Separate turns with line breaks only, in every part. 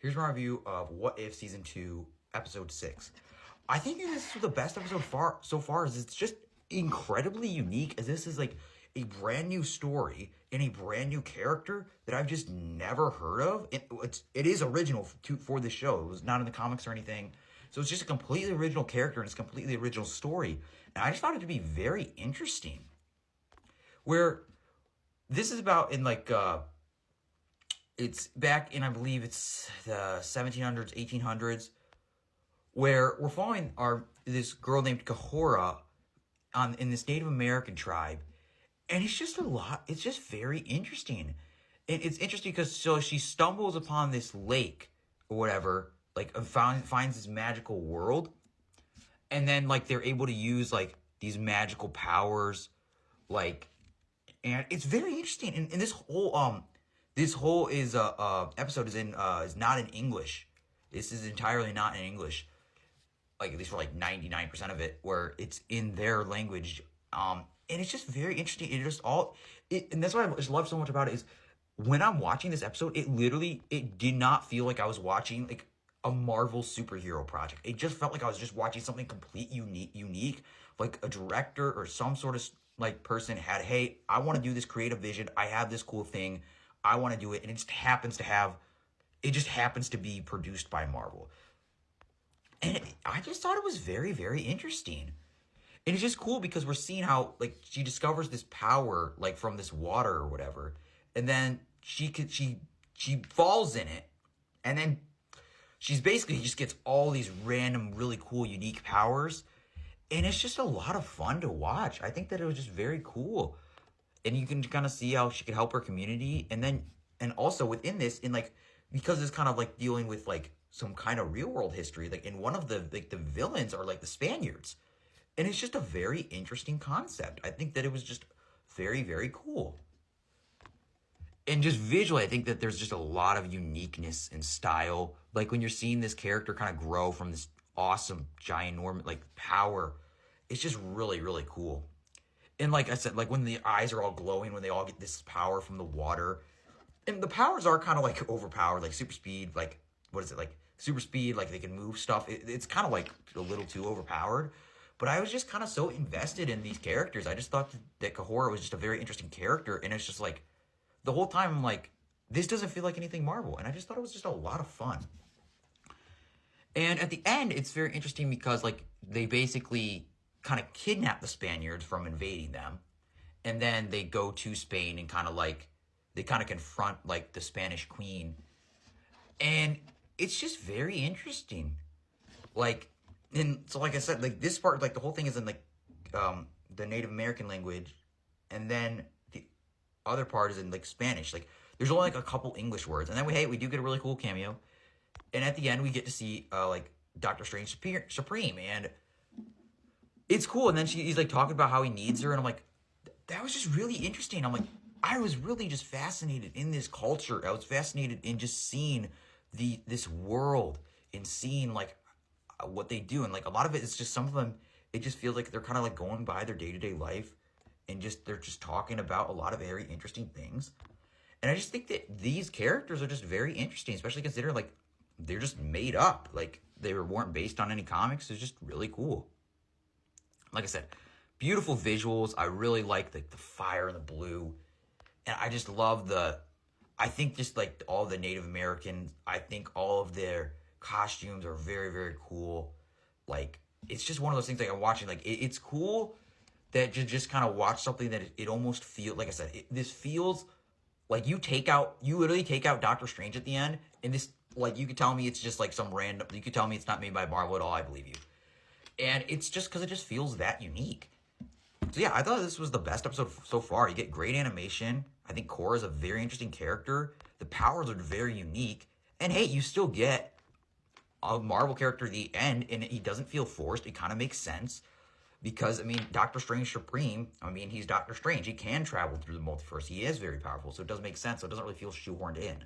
Here's my review of What If Season 2, Episode 6. I think this is the best episode so far, as it's just incredibly unique, as this is like a brand new story and a brand new character that I've just never heard of. It is original for the show. It was not in the comics or anything. So it's just a completely original character and it's a completely original story. And I just found it to be very interesting. Where this is about it's back in, I believe it's the 1700s, 1800s, where we're following this girl named Kahora in this Native American tribe. And it's just it's just very interesting. And it's interesting because she stumbles upon this lake or whatever, and finds this magical world. And then they're able to use these magical powers, and it's very interesting. And this whole episode is not in English. This is entirely not in English. At least for 99% of it, where it's in their language. And it's just very interesting. And that's what I just love so much about it is when I'm watching this episode, it did not feel like I was watching a Marvel superhero project. It just felt like I was just watching something unique, like a director or some sort of person had, hey, I want to do this creative vision. I have this cool thing. I want to do it. And it just happens to be produced by Marvel. And I just thought it was very, very interesting. And it's just cool because we're seeing how, she discovers this power, from this water or whatever. And then she falls in it. And then she just gets all these random, really cool, unique powers. And it's just a lot of fun to watch. I think that it was just very cool. And you can kind of see how she could help her community. And also within this, because it's kind of dealing with some kind of real world history, in one of the villains are the Spaniards. And it's just a very interesting concept. I think that it was just very, very cool. And just visually, I think that there's just a lot of uniqueness and style. When you're seeing this character kind of grow from this awesome, ginormous, power, it's just really, really cool. And like I said, when the eyes are all glowing, when they all get this power from the water. And the powers are kind of overpowered, super speed, what is it, super speed, they can move stuff. It's kind of a little too overpowered. But I was just kind of so invested in these characters. I just thought that Kahora was just a very interesting character. And it's just the whole time I'm this doesn't feel like anything Marvel. And I just thought it was just a lot of fun. And at the end, it's very interesting because they basically kind of kidnap the Spaniards from invading them. And then they go to Spain and kind of they kind of confront the Spanish queen. And it's just very interesting. And so I said, this part, the whole thing is in the Native American language, and then the other part is in Spanish. There's only a couple English words, and then we do get a really cool cameo, and at the end we get to see Doctor Strange Supreme, and it's cool. And then he's talking about how he needs her, and I'm that was just really interesting. I was really just fascinated in this culture. I was fascinated in just seeing this world and seeing what they do. And a lot of it is just, some of them, it just feels like they're kind of going by their day-to-day life and they're just talking about a lot of very interesting things. And I just think that these characters are just very interesting, especially considering they're just made up. They weren't based on any comics. It's just really cool. Like I said, beautiful visuals. I really like the fire and the blue. And I just love I think just all the Native Americans, I think all of their costumes are very, very cool. It's just one of those things I'm watching. It's cool that you just kind of watch something that it almost feels, like I said, this feels you literally take out Doctor Strange at the end. And this, you could tell me it's just some random, you could tell me it's not made by Marvel at all, I believe you. And it's just because it just feels that unique. So yeah, I thought this was the best episode so far. You get great animation. I think Korra is a very interesting character. The powers are very unique. And hey, you still get a Marvel character at the end, and he doesn't feel forced. It kind of makes sense. Because, Doctor Strange Supreme, he's Doctor Strange. He can travel through the multiverse. He is very powerful, so it does make sense. So it doesn't really feel shoehorned in.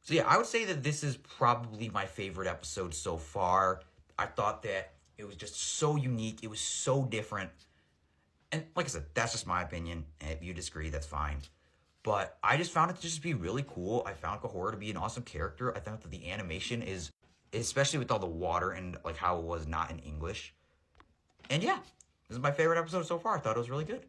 So yeah, I would say that this is probably my favorite episode so far. I thought that it was just so unique. It was so different. And like I said, that's just my opinion. And if you disagree, that's fine. But I just found it to just be really cool. I found Kahora to be an awesome character. I thought that the animation is, especially with all the water and like how it was not in English. And yeah, this is my favorite episode so far. I thought it was really good.